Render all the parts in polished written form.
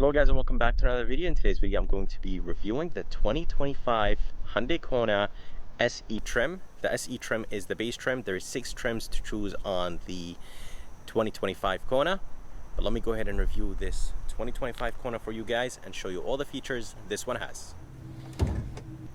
Hello guys and welcome back to another video. In today's video I'm going to be reviewing the 2025 Hyundai Kona SE trim. The SE trim is the base trim. There is 6 trims to choose on the 2025 Kona. But let me go ahead and review this 2025 Kona for you guys and show you all the features this one has.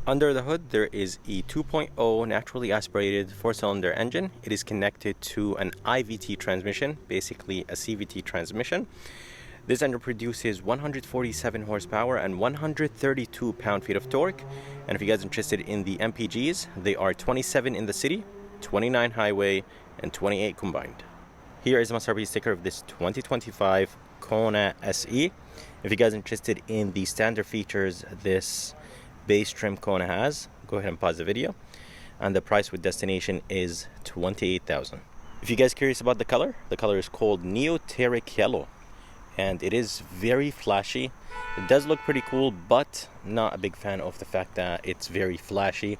Under the hood there is a 2.0 naturally aspirated 4-cylinder engine. It is connected to an IVT transmission, basically a CVT transmission. This engine produces 147 horsepower and 132 pound-feet of torque. And if you guys are interested in the MPGs, they are 27 in the city, 29 highway, and 28 combined. Here is the MSRP sticker of this 2025 Kona SE. If you guys are interested in the standard features this base trim Kona has, go ahead and pause the video. And the price with destination is $28,000. If you guys are curious about the color is called Neoteric Yellow. And it is very flashy. It does look pretty cool, but not a big fan of the fact that it's very flashy.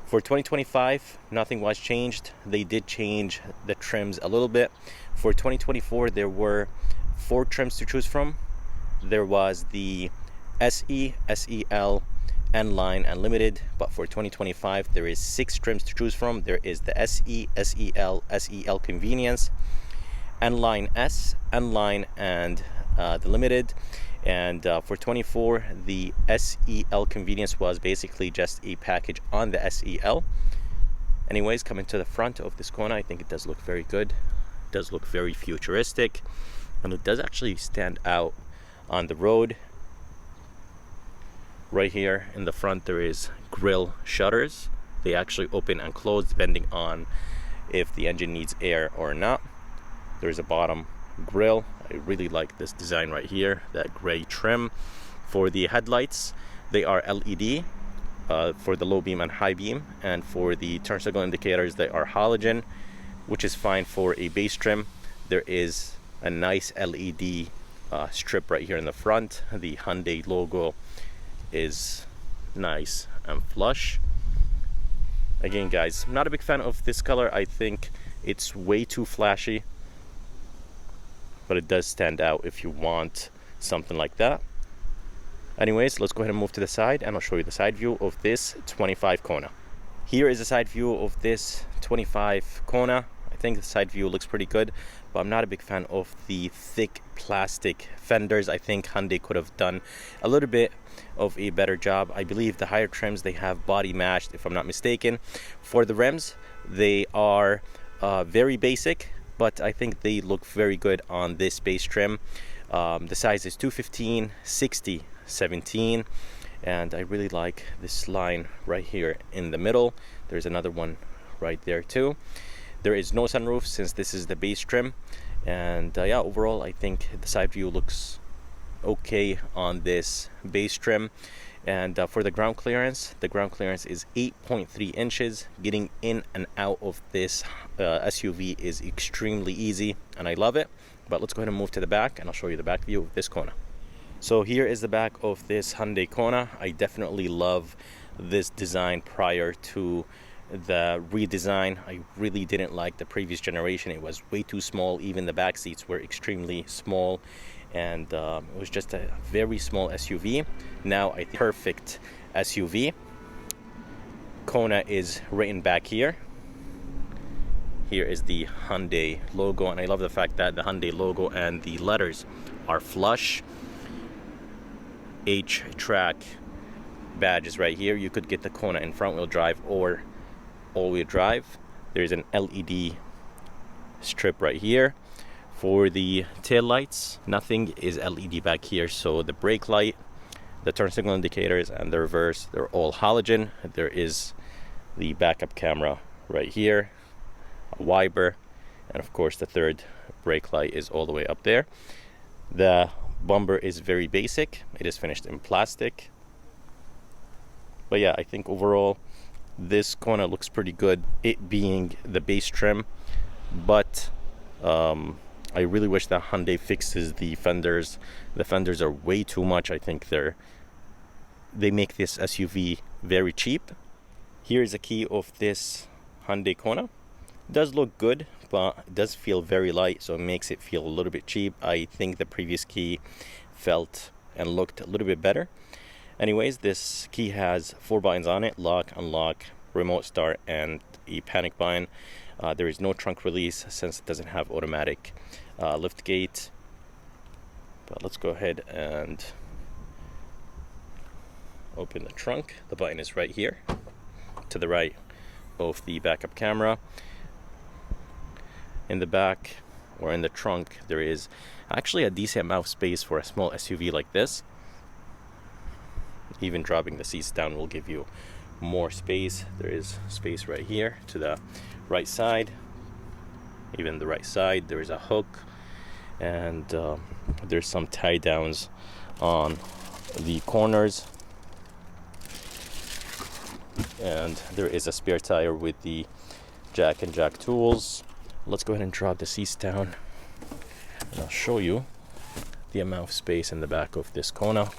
For 2025, nothing was changed. They did change the trims a little bit. For 2024, there were 4 trims to choose from. There was the SE, SEL, N-Line, and Limited. But for 2025, there is 6 trims to choose from. There is the SE, SEL, SEL Convenience, N-Line S, N-Line, and the Limited. And for 24, the SEL Convenience was basically just a package on the SEL. Anyways, coming to the front of this Kona, I think it does look very good. It does look very futuristic, and it does actually stand out on the road. Right here in the front there is grille shutters. They actually open and close depending on if the engine needs air or not. There's a bottom grille. I really like this design right here, that gray trim. For the headlights, they are LED for the low beam and high beam, and for the turn signal indicators, they are halogen, which is fine for a base trim. There is a nice LED strip right here in the front. The Hyundai logo is nice and flush. Again guys, I'm not a big fan of this color. I think it's way too flashy, but it does stand out if you want something like that. Anyways, let's go ahead and move to the side and I'll show you the side view of this 25 Kona. Here is the side view of this 25 Kona. I think the side view looks pretty good, but I'm not a big fan of the thick plastic fenders. I think Hyundai could have done a little bit of a better job. I believe the higher trims, they have body matched, if I'm not mistaken. For the rims, they are very basic, but I think they look very good on this base trim. The size is 215, 60, 17, and I really like this line right here in the middle. There's another one right there too. There is no sunroof since this is the base trim, and yeah, overall I think the side view looks okay on this base trim. And for the ground clearance is 8.3 inches. Getting in and out of this SUV is extremely easy, and I love it. But let's go ahead and move to the back, and I'll show you the back view of this Kona. So here is the back of this Hyundai Kona. I definitely love this design prior to the redesign. I really didn't like the previous generation. It was way too small. Even the back seats were extremely small, and it was just a very small SUV. Now I think perfect SUV. Kona is written back here. Here is the Hyundai logo, and I love the fact that the Hyundai logo and the letters are flush. H-Track badge is right here. You could get the Kona in front wheel drive or all-wheel drive. There's an LED strip right here. For the tail lights, nothing is LED back here, so the brake light, the turn signal indicators, and the reverse, they're all halogen. There is the backup camera right here, a wiper, and of course the third brake light is all the way up there. The bumper is very basic. It is finished in plastic. But yeah, I think overall this Kona looks pretty good, it being the base trim. But I really wish that Hyundai fixes the fenders. The fenders are way too much. I think they make this SUV very cheap. Here is a key of this Hyundai Kona. It does look good, but it does feel very light, so it makes it feel a little bit cheap. I think the previous key felt and looked a little bit better. Anyways, this key has 4 buttons on it: lock, unlock, remote start, and a panic button. There is no trunk release since it doesn't have automatic lift gate. But let's go ahead and open the trunk. The button is right here to the right of the backup camera. In the back, or in the trunk, there is actually a decent amount of space for a small SUV like this. Even dropping the seats down will give you more space. There is space right here to the right side. Even the right side, there is a hook, and there's some tie downs on the corners, and there is a spare tire with the jack and jack tools. Let's go ahead and drop the seats down, and I'll show you the amount of space in the back of this Kona.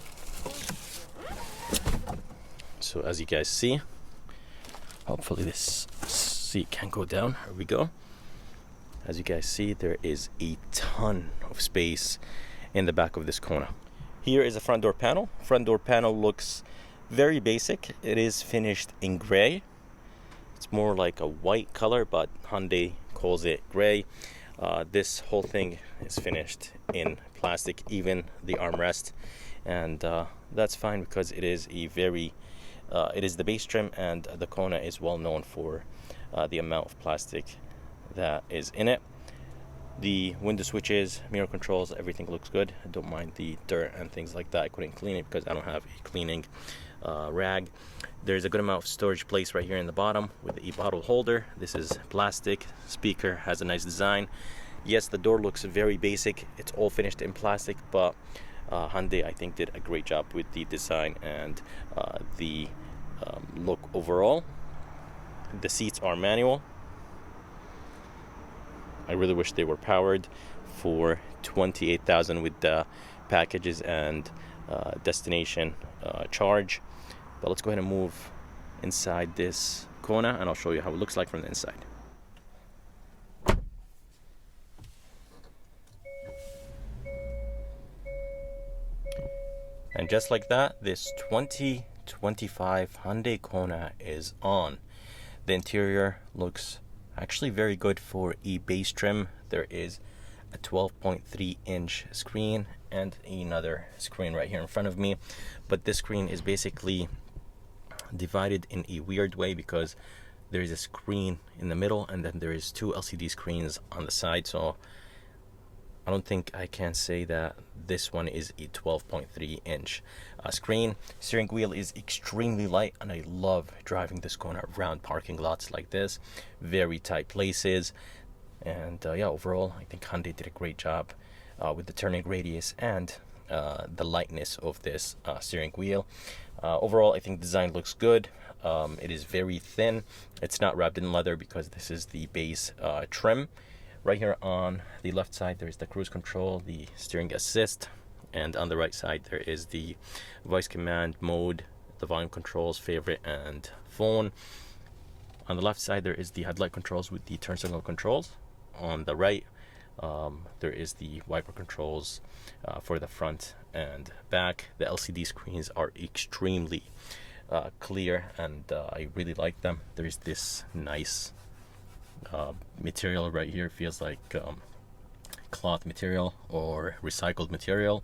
So as you guys see, hopefully this seat can go down. Here we go. As you guys see, there is a ton of space in the back of this Kona. Here is a front door panel. Front door panel looks very basic. It is finished in gray. It's more like a white color, but Hyundai calls it gray. This whole thing is finished in plastic, even the armrest, and that's fine because it is a very it is the base trim, and the Kona is well known for the amount of plastic that is in it. The window switches, mirror controls, everything looks good. I don't mind the dirt and things like that. I couldn't clean it because I don't have a cleaning rag. There's a good amount of storage place right here in the bottom with the e-bottle holder. This is plastic. Speaker has a nice design. Yes, the door looks very basic. It's all finished in plastic, but Hyundai, I think, did a great job with the design and the look overall. The seats are manual. I really wish they were powered for $28,000 with the packages and destination charge. But let's go ahead and move inside this Kona, and I'll show you how it looks like from the inside. And just like that, this 2025 Hyundai Kona is on. The interior looks actually very good for a base trim. There is a 12.3 inch screen and another screen right here in front of me, but this screen is basically divided in a weird way because there is a screen in the middle and then there is 2 LCD screens on the side. So I don't think I can say that this one is a 12.3 inch screen. Steering wheel is extremely light, and I love driving this Kona around parking lots like this. Very tight places, and yeah, overall I think Hyundai did a great job with the turning radius and the lightness of this steering wheel. Overall, I think design looks good. It is very thin. It's not wrapped in leather because this is the base trim. Right here on the left side, there is the cruise control, the steering assist, and on the right side there is the voice command mode, the volume controls, favorite, and phone. On the left side there is the headlight controls with the turn signal controls. On the right there is the wiper controls for the front and back. The LCD screens are extremely clear, and I really like them. There is this nice material right here. Feels like cloth material or recycled material.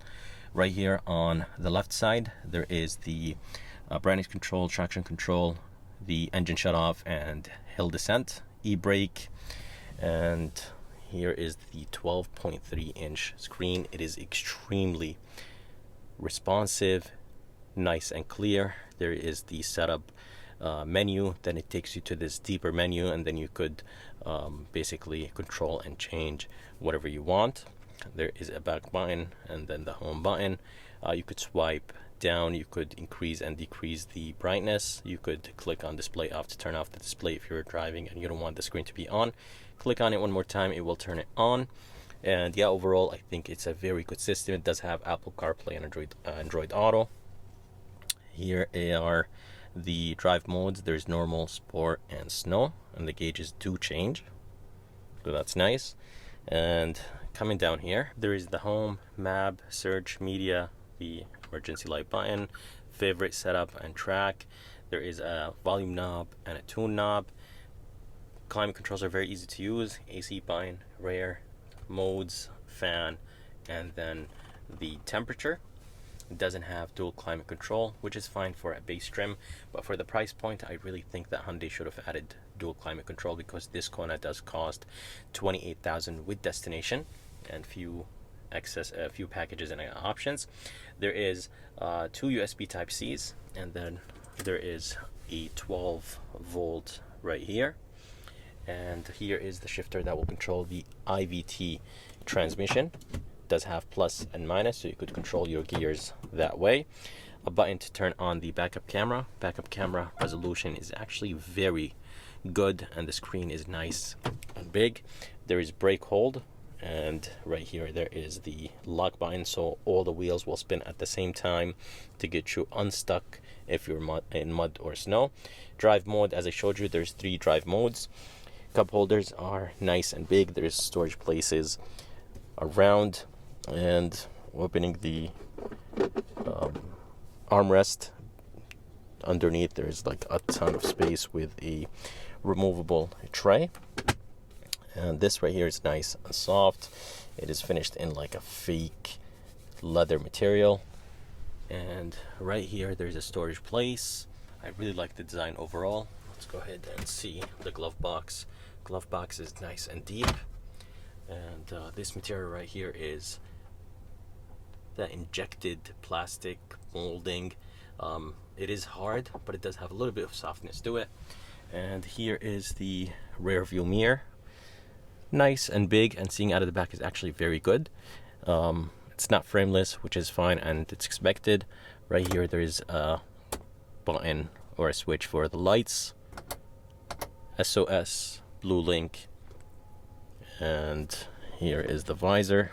Right here on the left side there is the brightness control, traction control, the engine shut off and hill descent, e-brake, and here is the 12.3 inch screen. It is extremely responsive, nice and clear. There is the setup menu, then it takes you to this deeper menu, and then you could basically control and change whatever you want. There is a back button and then the home button. You could swipe down, you could increase and decrease the brightness. You could click on display off to turn off the display if you're driving and you don't want the screen to be on. Click on it one more time, it will turn it on. And yeah, overall I think it's a very good system. It does have Apple CarPlay and Android Auto. Here are the drive modes. There's normal, sport, and snow, and the gauges do change. so that's nice. And coming down here, there is the home, map, search, media, the emergency light button, favorite setup and track. There is a volume knob and a tune knob. Climate controls are very easy to use. AC button, rare, modes, fan, and then the temperature. It doesn't have dual climate control, which is fine for a base trim, but for the price point, I really think that Hyundai should have added dual climate control, because this Kona does cost $28,000 with destination and few packages and options. There is 2 USB Type C's, and then there is a 12-volt right here. And here is the shifter that will control the IVT transmission. It does have plus and minus, so you could control your gears that way. A button to turn on the backup camera. Backup camera resolution is actually very good, and the screen is nice and big. There is brake hold, and right here there is the lock button, so all the wheels will spin at the same time to get you unstuck if you're in mud or snow. Drive mode, as I showed you, there's 3 drive modes. Cup holders are nice and big. There's storage places around, and opening the armrest, underneath there's like a ton of space with a removable tray. And this right here is nice and soft. It is finished in like a fake leather material. And right here there's a storage place. I really like the design overall. Let's go ahead and see the glove box. Glove box is nice and deep, and this material right here is that injected plastic molding. It is hard, but it does have a little bit of softness to it. And here is the rear view mirror, nice and big, and seeing out of the back is actually very good. It's not frameless, which is fine, and it's expected. Right here there is a button or a switch for the lights, SOS, blue link, and here is the visor.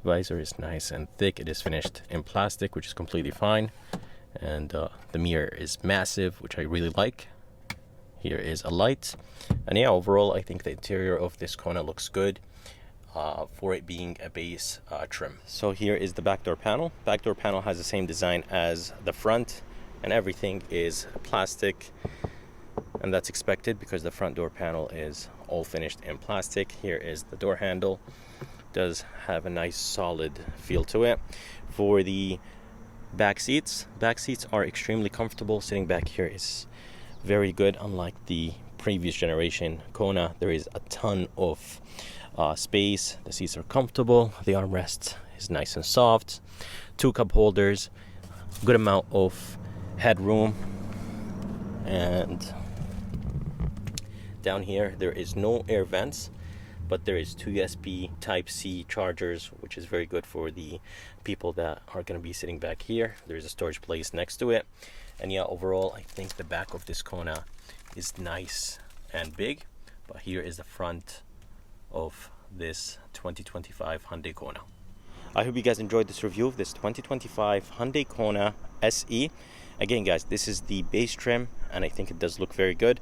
Visor is nice and thick. It is finished in plastic, which is completely fine, and the mirror is massive, which I really like. Here is a light, and yeah, overall I think the interior of this Kona looks good for it being a base trim. So here is the back door panel. Back door panel has the same design as the front, and everything is plastic. And that's expected because the front door panel is all finished in plastic. Here is the door handle. Does have a nice solid feel to it. For the back seats are extremely comfortable. Sitting back here is very good. Unlike the previous generation Kona, there is a ton of space. The seats are comfortable. The armrest is nice and soft. 2 cup holders, good amount of headroom, and down here there is no air vents, but there is 2 USB Type C chargers, which is very good for the people that are going to be sitting back here. There's a storage place next to it. And yeah, overall I think the back of this Kona is nice and big. But here is the front of this 2025 Hyundai Kona. I hope you guys enjoyed this review of this 2025 Hyundai Kona SE. Again guys, this is the base trim, and I think it does look very good.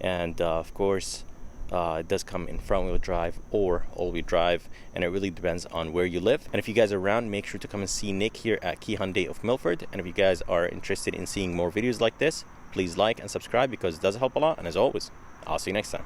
And of course it does come in front wheel drive or all wheel drive, and it really depends on where you live. And if you guys are around, make sure to come and see Nick here at Hyundai of Milford. And if you guys are interested in seeing more videos like this, please like and subscribe, because it does help a lot. And as always, I'll see you next time.